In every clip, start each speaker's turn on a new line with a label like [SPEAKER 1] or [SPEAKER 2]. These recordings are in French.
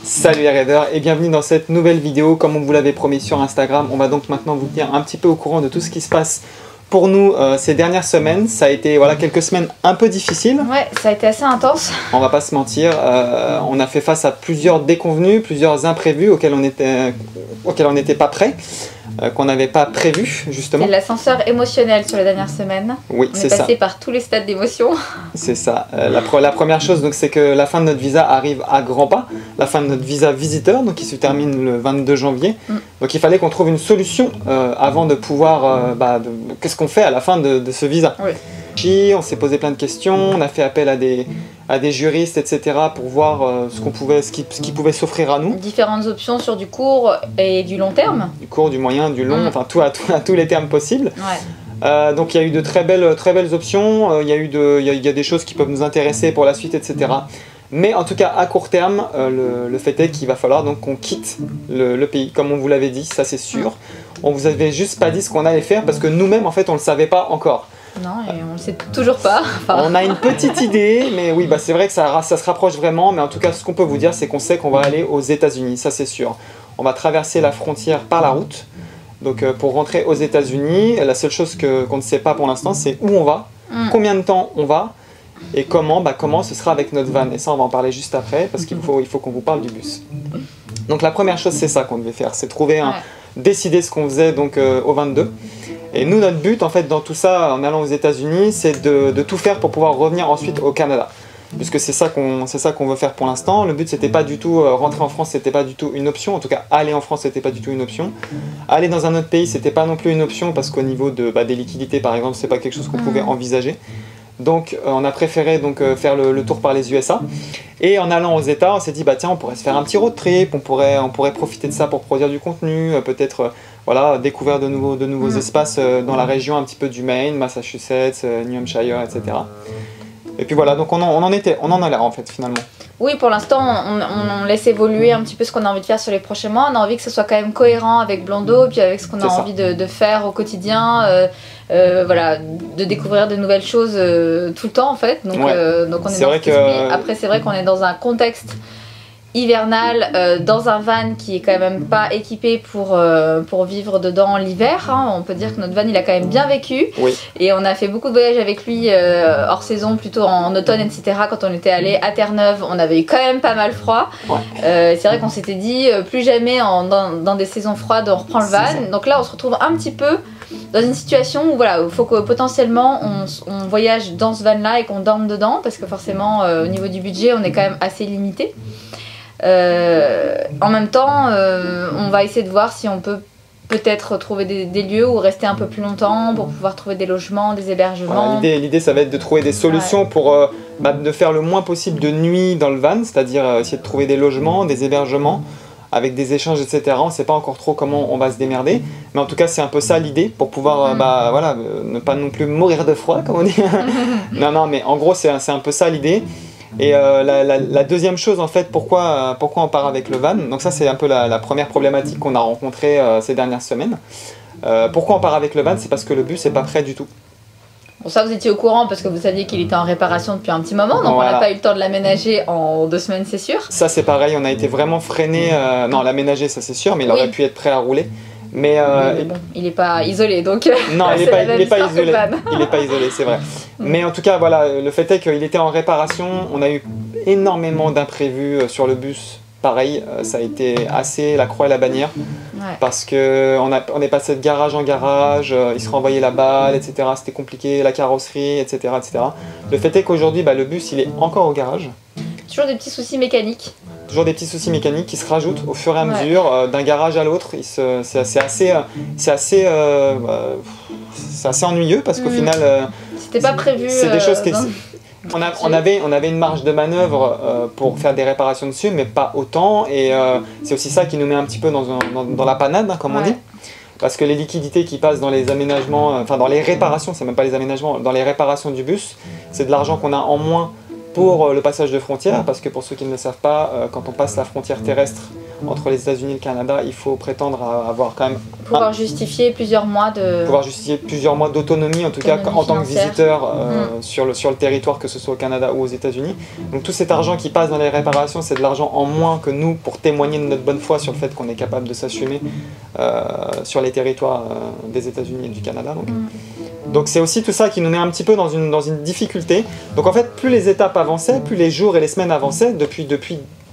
[SPEAKER 1] Salut les raiders et bienvenue dans cette nouvelle vidéo. Comme on vous l'avait promis sur Instagram, on va donc maintenant vous tenir un petit peu au courant de tout ce qui se passe pour nous ces dernières semaines. Ça a été quelques semaines un peu difficiles.
[SPEAKER 2] Ouais, ça a été assez intense.
[SPEAKER 1] On va pas se mentir, on a fait face à plusieurs déconvenus, plusieurs imprévus auxquels on n'était pas prêt, qu'on n'avait pas prévu justement.
[SPEAKER 2] C'est l'ascenseur émotionnel sur les dernières semaines.
[SPEAKER 1] Oui, c'est ça.
[SPEAKER 2] On est passé par tous les stades d'émotion.
[SPEAKER 1] C'est ça. La première chose, c'est que la fin de notre visa arrive à grands pas. La fin de notre visa visiteur, donc qui se termine le 22 janvier. Donc il fallait qu'on trouve une solution avant de pouvoir... qu'est-ce qu'on fait à la fin de ce visa?
[SPEAKER 2] Oui.
[SPEAKER 1] On s'est posé plein de questions, on a fait appel à des juristes, etc. pour voir ce qui pouvait s'offrir à nous.
[SPEAKER 2] Différentes options sur du court et du long terme. Du
[SPEAKER 1] court, du moyen, du long, enfin à tous les termes possibles.
[SPEAKER 2] Ouais.
[SPEAKER 1] Donc il y a eu de très belles options, il y a des choses qui peuvent nous intéresser pour la suite, etc. Mais en tout cas à court terme, le fait est qu'il va falloir donc qu'on quitte le pays, comme on vous l'avait dit, ça c'est sûr. On vous avait juste pas dit ce qu'on allait faire parce que nous-mêmes en fait on le savait pas encore.
[SPEAKER 2] Non, et on le sait toujours pas. Enfin...
[SPEAKER 1] On a une petite idée, mais oui, c'est vrai que ça se rapproche vraiment. Mais en tout cas, ce qu'on peut vous dire, c'est qu'on sait qu'on va aller aux États-Unis, ça c'est sûr. On va traverser la frontière par la route. Donc pour rentrer aux États-Unis, la seule chose qu'on ne sait pas pour l'instant, c'est où on va, combien de temps on va, et comment ce sera avec notre van. Et ça, on va en parler juste après, parce qu'il faut qu'on vous parle du bus. Donc la première chose, c'est ça qu'on devait faire, c'est décider ce qu'on faisait donc au 22. Et nous, notre but, en fait, dans tout ça, en allant aux États-Unis, c'est de tout faire pour pouvoir revenir ensuite au Canada. Puisque c'est ça qu'on veut faire pour l'instant. Le but, c'était pas du tout rentrer en France, c'était pas du tout une option. En tout cas, aller en France, c'était pas du tout une option. Aller dans un autre pays, c'était pas non plus une option parce qu'au niveau des liquidités, par exemple, c'est pas quelque chose qu'on pouvait envisager. Donc, on a préféré faire le tour par les USA. Et en allant aux États, on s'est dit tiens, on pourrait se faire un petit road trip, on pourrait profiter de ça pour produire du contenu, peut-être découvrir de nouveaux espaces dans la région un petit peu du Maine, Massachusetts, New Hampshire, etc. Et puis voilà, donc on en est là en fait finalement.
[SPEAKER 2] Oui, pour l'instant, on laisse évoluer un petit peu ce qu'on a envie de faire sur les prochains mois. On a envie que ce soit quand même cohérent avec Blando, puis avec ce qu'on a envie de faire au quotidien, de découvrir de nouvelles choses tout le temps en fait. Donc on est dans cet esprit. Après, c'est vrai qu'on est dans un contexte hivernal, dans un van qui est quand même pas équipé pour vivre dedans l'hiver. On peut dire que notre van il a quand même bien vécu.
[SPEAKER 1] Oui.
[SPEAKER 2] Et on a fait beaucoup de voyages avec lui hors saison, plutôt en automne, etc. Quand on était allé à Terre-Neuve, on avait eu quand même pas mal froid. Ouais. C'est vrai qu'on s'était dit plus jamais dans des saisons froides on reprend le van. Donc là on se retrouve un petit peu dans une situation où il faut que potentiellement on voyage dans ce van là et qu'on dorme dedans, parce que forcément au niveau du budget on est quand même assez limité. En même temps, on va essayer de voir si on peut peut-être trouver des lieux où rester un peu plus longtemps pour pouvoir trouver des logements, des hébergements.
[SPEAKER 1] Voilà, l'idée ça va être de trouver des solutions pour de faire le moins possible de nuit dans le van, c'est-à-dire essayer de trouver des logements, des hébergements avec des échanges, etc. On ne sait pas encore trop comment on va se démerder, mais en tout cas c'est un peu ça l'idée pour pouvoir ne pas non plus mourir de froid comme on dit. non, mais en gros c'est un peu ça l'idée. Et la deuxième chose en fait, pourquoi on part avec le van, donc ça c'est un peu la première problématique qu'on a rencontrée ces dernières semaines. Pourquoi on part avec le van, c'est parce que le bus n'est pas prêt du tout.
[SPEAKER 2] Bon, ça vous étiez au courant parce que vous saviez qu'il était en réparation depuis un petit moment, donc on n'a pas eu le temps de l'aménager en 2 semaines, c'est sûr.
[SPEAKER 1] Ça c'est pareil, on a été vraiment freiné, non l'aménager ça c'est sûr, mais il aurait pu être prêt à rouler. Mais
[SPEAKER 2] bon, il n'est pas isolé, donc
[SPEAKER 1] non, il n'est pas isolé. Il n'est pas isolé, c'est vrai. Mais en tout cas, voilà, le fait est qu'il était en réparation. On a eu énormément d'imprévus sur le bus. Pareil, ça a été assez la croix et la bannière. Ouais. Parce qu'on est passé de garage en garage, il se renvoyait la balle, etc. C'était compliqué, la carrosserie, etc. Le fait est qu'aujourd'hui, le bus, il est encore au garage.
[SPEAKER 2] Toujours des petits soucis mécaniques.
[SPEAKER 1] Toujours des petits soucis mécaniques qui se rajoutent au fur et à mesure d'un garage à l'autre. C'est assez ennuyeux parce qu'au final
[SPEAKER 2] c'était pas prévu.
[SPEAKER 1] C'est des choses on avait une marge de manœuvre pour faire des réparations dessus, mais pas autant, et c'est aussi ça qui nous met un petit peu dans la panade, comme on dit, parce que les liquidités qui passent dans les aménagements, enfin dans les réparations, c'est même pas les aménagements, dans les réparations du bus, c'est de l'argent qu'on a en moins pour le passage de frontière, parce que pour ceux qui ne le savent pas, quand on passe la frontière terrestre entre les États-Unis et le Canada, il faut prétendre à avoir quand même
[SPEAKER 2] pouvoir justifier plusieurs mois
[SPEAKER 1] d'autonomie, en tout cas en tant que
[SPEAKER 2] financière.
[SPEAKER 1] visiteur sur le territoire, que ce soit au Canada ou aux États-Unis. Donc tout cet argent qui passe dans les réparations, c'est de l'argent en moins que nous pour témoigner de notre bonne foi sur le fait qu'on est capable de s'assumer sur les territoires des États-Unis et du Canada. Donc c'est aussi tout ça qui nous met un petit peu dans une difficulté. Donc en fait, plus les étapes avançaient, plus les jours et les semaines avançaient, depuis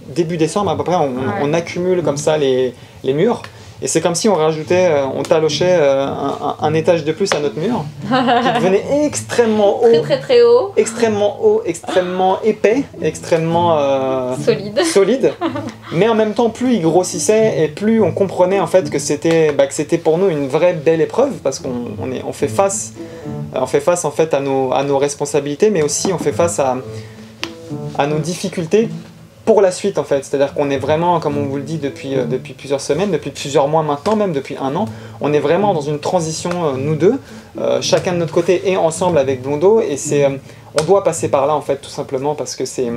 [SPEAKER 1] début décembre à peu près, on accumule comme ça les murs. Et c'est comme si on rajoutait, on talochait un étage de plus à notre mur, qui devenait extrêmement haut,
[SPEAKER 2] très haut,
[SPEAKER 1] extrêmement épais, extrêmement
[SPEAKER 2] solide.
[SPEAKER 1] Mais en même temps, plus il grossissait et plus on comprenait en fait que c'était pour nous une vraie belle épreuve, parce qu'on fait face en fait à nos responsabilités, mais aussi on fait face à nos difficultés pour la suite en fait. C'est-à-dire qu'on est vraiment, comme on vous le dit depuis plusieurs semaines, depuis plusieurs mois maintenant, même depuis 1 an, on est vraiment dans une transition, nous deux, chacun de notre côté et ensemble avec Blondo, et on doit passer par là en fait, tout simplement, parce que c'est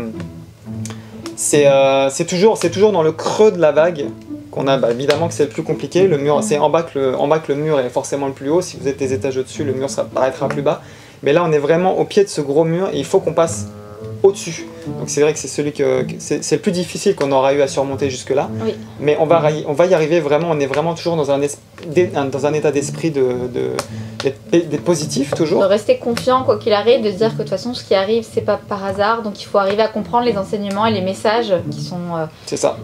[SPEAKER 1] toujours dans le creux de la vague qu'on a, évidemment que c'est le plus compliqué. Le mur, c'est en bas que le mur est forcément le plus haut. Si vous êtes des étages au-dessus, le mur paraîtra plus bas. Mais là, on est vraiment au pied de ce gros mur et il faut qu'on passe au-dessus. Donc c'est vrai que c'est le plus difficile qu'on aura eu à surmonter jusque-là.
[SPEAKER 2] Oui.
[SPEAKER 1] Mais on va y arriver vraiment. On est vraiment toujours dans un état d'esprit d'être positif toujours.
[SPEAKER 2] De rester confiant quoi qu'il arrive, de se dire que de toute façon ce qui arrive c'est pas par hasard, donc il faut arriver à comprendre les enseignements et les messages qui sont
[SPEAKER 1] c'est ça.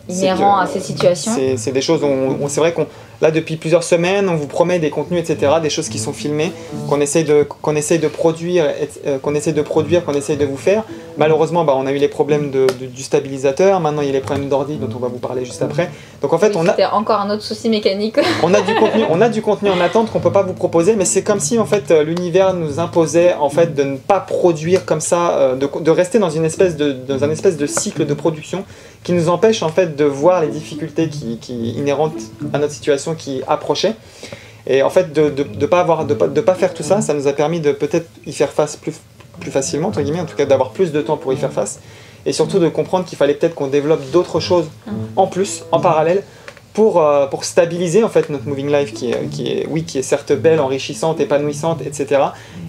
[SPEAKER 2] Inhérents à ces situations.
[SPEAKER 1] C'est des choses dont c'est vrai qu'on là depuis plusieurs semaines on vous promet des contenus, etc., des choses qui sont filmées, qu'on essaye de produire, qu'on essaye de vous faire. Malheureusement on a eu les problèmes du stabilisateur, maintenant il y a les problèmes d'ordi dont on va vous parler juste après. Donc en fait
[SPEAKER 2] c'était encore un autre souci mécanique.
[SPEAKER 1] on a du contenu en attente qu'on peut pas vous proposer, mais c'est comme si en fait l'univers nous imposait en fait de ne pas produire comme ça, de rester dans un espèce de cycle de production qui nous empêche en fait de voir les difficultés qui inhérentes à notre situation qui approchait. Et en fait de pas faire tout ça, ça nous a permis de peut-être y faire face plus facilement, entre guillemets, en tout cas d'avoir plus de temps pour y faire face, et surtout de comprendre qu'il fallait peut-être qu'on développe d'autres choses en plus, en parallèle, pour stabiliser en fait notre moving life qui est certes belle, enrichissante, épanouissante, etc.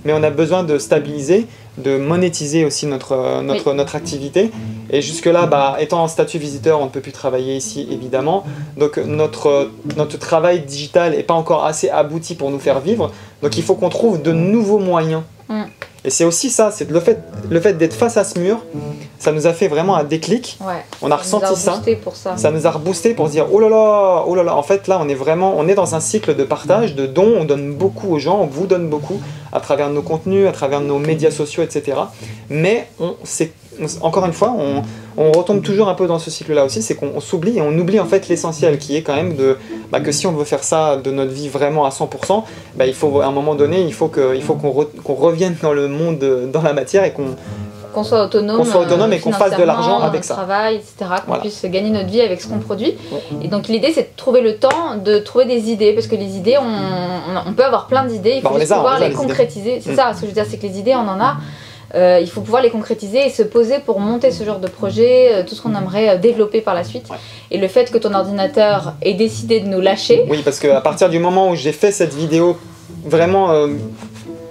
[SPEAKER 1] Mais on a besoin de stabiliser, de monétiser aussi notre activité. Et jusque-là, étant en statut visiteur, on ne peut plus travailler ici évidemment. Donc notre travail digital n'est pas encore assez abouti pour nous faire vivre. Donc il faut qu'on trouve de nouveaux moyens. Et c'est aussi ça, c'est le fait d'être face à ce mur, ça nous a fait vraiment un déclic.
[SPEAKER 2] Ouais,
[SPEAKER 1] on a ressenti ça.
[SPEAKER 2] Ça
[SPEAKER 1] nous a reboosté pour se dire oh là là, en fait là on est dans un cycle de partage, de dons, on donne beaucoup aux gens, on vous donne beaucoup à travers nos contenus, à travers nos médias sociaux, etc. Mais encore une fois, on retombe toujours un peu dans ce cycle-là aussi, c'est qu'on s'oublie et on oublie en fait l'essentiel qui est quand même que si on veut faire ça de notre vie vraiment à 100%, il faut à un moment donné, il faut qu'on revienne dans le monde, dans la matière et
[SPEAKER 2] qu'on soit autonome
[SPEAKER 1] et qu'on fasse de l'argent avec ça.
[SPEAKER 2] Travail, etc., qu'on puisse gagner notre vie avec ce qu'on produit. Et donc l'idée c'est de trouver le temps de trouver des idées, parce que les idées, on peut avoir plein d'idées, il faut juste pouvoir les concrétiser. C'est ça, ce que je veux dire, c'est que les idées on en a. Il faut pouvoir les concrétiser et se poser pour monter ce genre de projet, tout ce qu'on aimerait développer par la suite. Ouais. Et le fait que ton ordinateur ait décidé de nous lâcher...
[SPEAKER 1] Oui, parce qu'à partir du moment où j'ai fait cette vidéo, vraiment...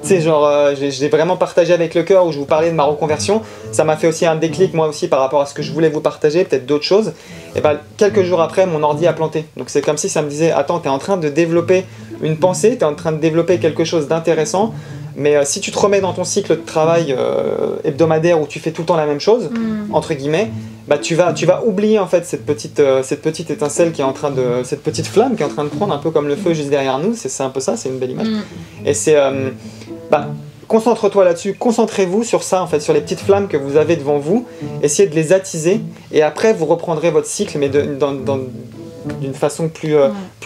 [SPEAKER 1] je l'ai vraiment partagé avec le cœur, où je vous parlais de ma reconversion, ça m'a fait aussi un déclic moi aussi par rapport à ce que je voulais vous partager, peut-être d'autres choses. Et quelques jours après, mon ordi a planté. Donc c'est comme si ça me disait, attends, t'es en train de développer une pensée, t'es en train de développer quelque chose d'intéressant, mais si tu te remets dans ton cycle de travail hebdomadaire où tu fais tout le temps la même chose, entre guillemets, tu vas oublier en fait cette petite étincelle qui est en train de, cette petite flamme qui est en train de prendre un peu comme le feu juste derrière nous. C'est un peu ça, c'est une belle image. Et c'est concentre-toi là-dessus, concentrez-vous sur ça en fait, sur les petites flammes que vous avez devant vous, essayez de les attiser et après vous reprendrez votre cycle, mais d'une façon plus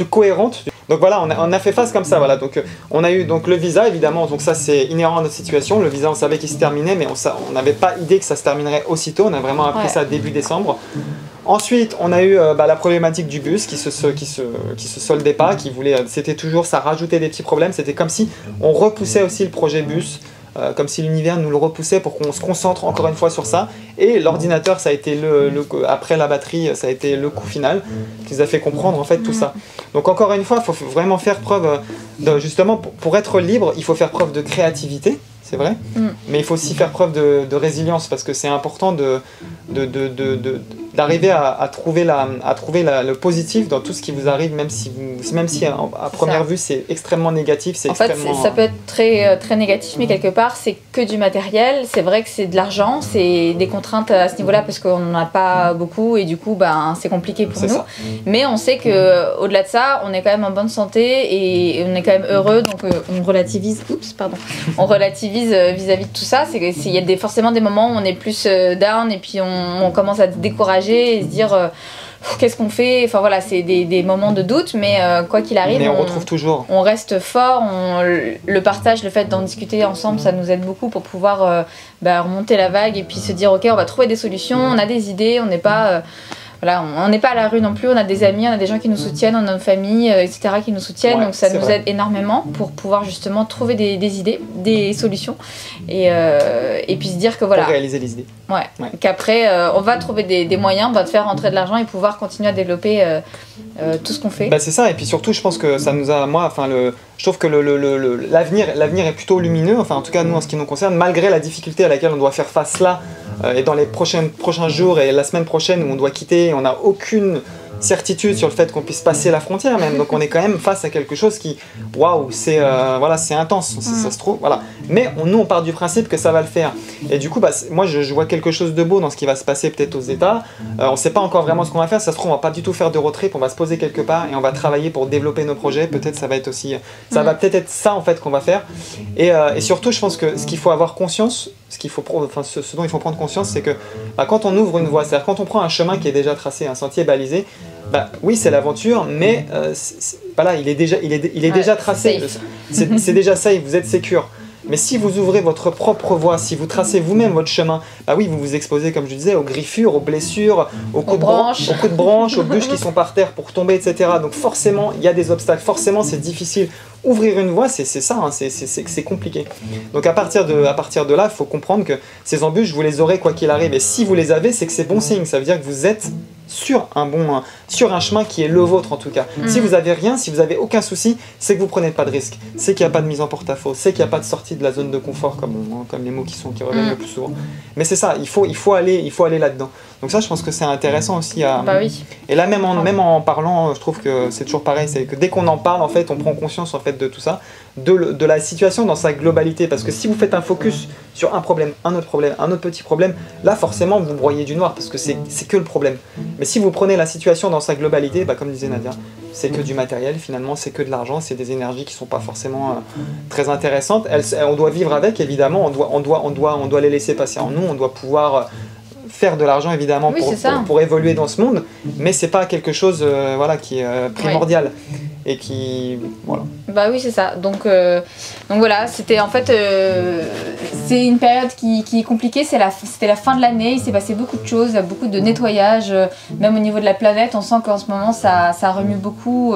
[SPEAKER 1] cohérente. Donc voilà, on a fait face comme ça, voilà. Donc on a eu le visa évidemment, donc ça c'est inhérent à notre situation. Le visa on savait qu'il se terminait, mais on n'avait pas idée que ça se terminerait aussitôt. On a vraiment appris ça début décembre. Ensuite, on a eu la problématique du bus qui se soldait pas, c'était toujours, ça rajoutait des petits problèmes. C'était comme si on repoussait aussi le projet bus comme si l'univers nous le repoussait pour qu'on se concentre encore une fois sur ça. Et l'ordinateur, ça a été après la batterie, ça a été le coup final qui nous a fait comprendre en fait tout ça. Donc encore une fois, il faut vraiment faire preuve, justement, pour être libre, il faut faire preuve de créativité. C'est vrai, mais il faut aussi faire preuve de résilience parce que c'est important d'arriver à trouver le positif dans tout ce qui vous arrive, même si à première vue c'est extrêmement négatif.
[SPEAKER 2] En fait, ça peut être très, très négatif, mais quelque part c'est que du matériel. C'est vrai que c'est de l'argent, c'est des contraintes à ce niveau-là parce qu'on n'en a pas beaucoup et du coup c'est compliqué pour nous. Ça. Mais on sait qu'au-delà de ça, on est quand même en bonne santé et on est quand même heureux, donc on relativise. On relativise vis-à-vis de tout ça. Il y a forcément des moments où on est plus down et puis on commence à se décourager et se dire qu'est-ce qu'on fait. Enfin voilà, c'est des moments de doute, mais quoi qu'il arrive,
[SPEAKER 1] on retrouve toujours.
[SPEAKER 2] On reste fort, le partage, le fait d'en discuter ensemble, ça nous aide beaucoup pour pouvoir remonter la vague et puis se dire ok, on va trouver des solutions, on a des idées, on n'est pas on n'est pas à la rue non plus, on a des amis, on a des gens qui nous soutiennent, on a une famille, etc. qui nous soutiennent, donc ça nous aide énormément pour pouvoir justement trouver des idées, des solutions et puis se dire que voilà.
[SPEAKER 1] Pour réaliser les idées.
[SPEAKER 2] Qu'après on va trouver des moyens de faire rentrer de l'argent et pouvoir continuer à développer tout ce qu'on fait.
[SPEAKER 1] C'est ça, et puis surtout je pense que ça nous a, je trouve que l'avenir est plutôt lumineux, enfin en tout cas nous en ce qui nous concerne, malgré la difficulté à laquelle on doit faire face là et dans les prochains jours et la semaine prochaine où on doit quitter, on n'a aucune certitude sur le fait qu'on puisse passer la frontière même, donc on est quand même face à quelque chose qui, waouh, c'est intense, ça se trouve, voilà. Mais nous on part du principe que ça va le faire, et du coup moi je vois quelque chose de beau dans ce qui va se passer peut-être aux États, on sait pas encore vraiment ce qu'on va faire, ça se trouve on va pas du tout faire de road trip, on va se poser quelque part et on va travailler pour développer nos projets, peut-être ça va être aussi, ça va peut-être être ça en fait qu'on va faire, et surtout je pense que ce qu'il faut avoir conscience, ce dont il faut prendre conscience, c'est que quand on ouvre une voie, c'est-à-dire quand on prend un chemin qui est déjà tracé, un sentier balisé, oui c'est l'aventure, mais il est déjà tracé, c'est déjà safe, vous êtes sécure. Mais si vous ouvrez votre propre voie, si vous tracez vous-même votre chemin, oui, vous vous exposez, comme je disais, aux griffures, aux blessures, aux coups de branches, aux bûches qui sont par terre pour tomber, etc. Donc forcément, il y a des obstacles, forcément c'est difficile. Ouvrir une voie, c'est ça, hein, c'est compliqué. Donc à partir de là, il faut comprendre que ces embûches, vous les aurez quoi qu'il arrive. Et si vous les avez, c'est que c'est bon signe, ça veut dire que vous êtes sur un chemin qui est le vôtre en tout cas. Si vous avez rien, si vous avez aucun souci, c'est que vous prenez pas de risque, c'est qu'il n'y a pas de mise en porte-à-faux, c'est qu'il n'y a pas de sortie de la zone de confort comme les mots qui reviennent le plus souvent. Mais c'est ça, il faut aller là-dedans. Donc ça je pense que c'est intéressant aussi à... Et là même en parlant, je trouve que c'est toujours pareil, c'est que dès qu'on en parle en fait, on prend conscience en fait de tout ça, de la situation dans sa globalité, parce que si vous faites un focus sur un problème, un autre petit problème, là forcément vous broyez du noir parce que c'est que le problème. Mais si vous prenez la situation dans sa globalité, comme disait Nadia, c'est que du matériel finalement, c'est que de l'argent, c'est des énergies qui sont pas forcément très intéressantes. On doit vivre avec évidemment, on doit les laisser passer en nous, on doit pouvoir faire de l'argent évidemment pour évoluer dans ce monde, mais c'est pas quelque chose qui est primordial. Et qui... voilà.
[SPEAKER 2] Oui, c'est ça. Donc voilà, c'était en fait... c'est une période qui est compliquée, c'était la fin de l'année, il s'est passé beaucoup de choses, beaucoup de nettoyage, même au niveau de la planète, on sent qu'en ce moment ça remue beaucoup...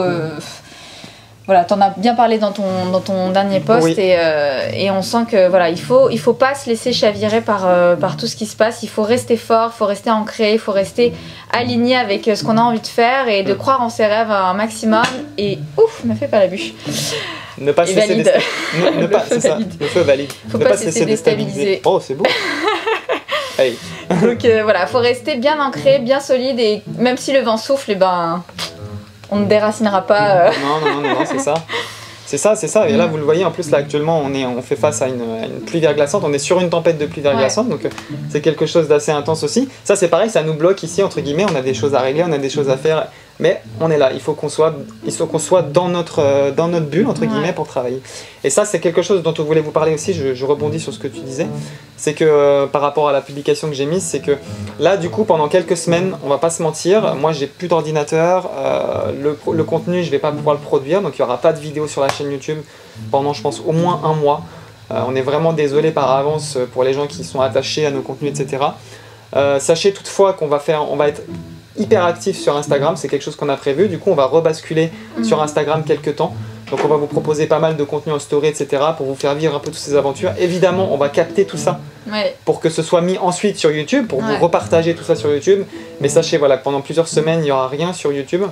[SPEAKER 2] Voilà, t'en as bien parlé dans ton dernier post, et on sent que voilà, il faut pas se laisser chavirer par tout ce qui se passe. Il faut rester fort, il faut rester ancré, il faut rester aligné avec ce qu'on a envie de faire et de croire en ses rêves un maximum. Et ouf, ne fais pas la bûche.
[SPEAKER 1] Ne pas se laisser déstabiliser. Le feu valide.
[SPEAKER 2] Faut pas se laisser déstabiliser.
[SPEAKER 1] Oh, c'est beau. Hey.
[SPEAKER 2] Donc voilà, faut rester bien ancré, bien solide, et même si le vent souffle, on ne déracinera pas.
[SPEAKER 1] Non, c'est ça. C'est ça. Et là, vous le voyez, en plus, là, actuellement, on fait face à une pluie verglaçante. On est sur une tempête de pluie verglaçante, donc c'est quelque chose d'assez intense aussi. Ça, c'est pareil, ça nous bloque ici, entre guillemets. On a des choses à régler, on a des choses à faire. Mais on est là, il faut qu'on soit dans notre bulle, entre guillemets, pour travailler. Et ça, c'est quelque chose dont on voulait vous parler aussi, je rebondis sur ce que tu disais. C'est que par rapport à la publication que j'ai mise, c'est que là, du coup, pendant quelques semaines, on va pas se mentir, moi j'ai plus d'ordinateur, le contenu, je vais pas pouvoir le produire, donc il y aura pas de vidéo sur la chaîne YouTube pendant, je pense, au moins un mois. On est vraiment désolé par avance pour les gens qui sont attachés à nos contenus, etc. Sachez toutefois qu'on va être hyper actif sur Instagram, c'est quelque chose qu'on a prévu, du coup on va rebasculer sur Instagram quelques temps, Donc on va vous proposer pas mal de contenu en story, etc. pour vous faire vivre un peu toutes ces aventures. Évidemment, on va capter tout ça pour que ce soit mis ensuite sur YouTube, pour vous repartager tout ça sur YouTube. Mais sachez voilà, que pendant plusieurs semaines, il n'y aura rien sur YouTube.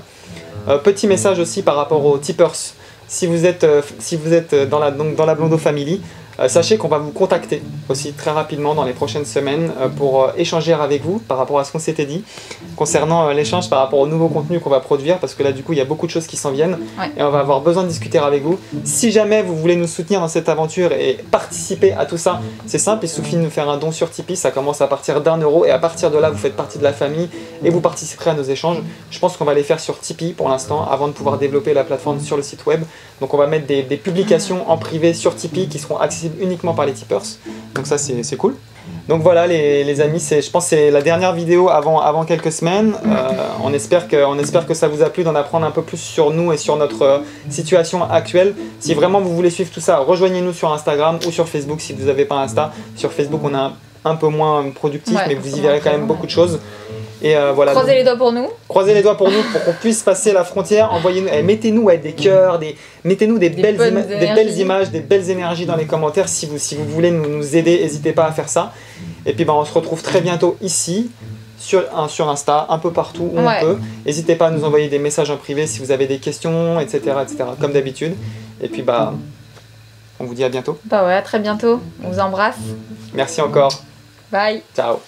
[SPEAKER 1] Petit message aussi par rapport aux tipeurs. Si vous êtes dans la Blondeau Family, sachez qu'on va vous contacter aussi très rapidement dans les prochaines semaines pour échanger avec vous par rapport à ce qu'on s'était dit concernant l'échange par rapport au nouveau contenu qu'on va produire, parce que là du coup il y a beaucoup de choses qui s'en viennent et on va avoir besoin de discuter avec vous. Si jamais vous voulez nous soutenir dans cette aventure et participer à tout ça, c'est simple, il suffit de nous faire un don sur Tipeee, ça commence à partir d'1 € et à partir de là vous faites partie de la famille et vous participerez à nos échanges. Je pense qu'on va les faire sur Tipeee pour l'instant avant de pouvoir développer la plateforme sur le site web. Donc on va mettre des publications en privé sur Tipeee qui seront accessibles uniquement par les tipeurs, donc ça c'est cool. Donc voilà les amis, je pense que c'est la dernière vidéo avant quelques semaines. On espère que ça vous a plu d'en apprendre un peu plus sur nous et sur notre situation actuelle. Si vraiment vous voulez suivre tout ça, rejoignez-nous sur Instagram ou sur Facebook si vous n'avez pas Insta. Sur Facebook on est un peu moins productif, mais vous y verrez quand même beaucoup de choses. Et voilà.
[SPEAKER 2] Croisez les doigts pour nous.
[SPEAKER 1] Croisez les doigts pour nous pour qu'on puisse passer la frontière. Envoyez-nous, mettez-nous des cœurs, mettez-nous des belles images, des belles énergies dans les commentaires. Si vous voulez nous aider, n'hésitez pas à faire ça. Et puis on se retrouve très bientôt ici, sur Insta, un peu partout où on peut. N'hésitez pas à nous envoyer des messages en privé si vous avez des questions, etc. comme d'habitude. Et puis on vous dit à bientôt.
[SPEAKER 2] À très bientôt. On vous embrasse.
[SPEAKER 1] Merci encore.
[SPEAKER 2] Bye.
[SPEAKER 1] Ciao.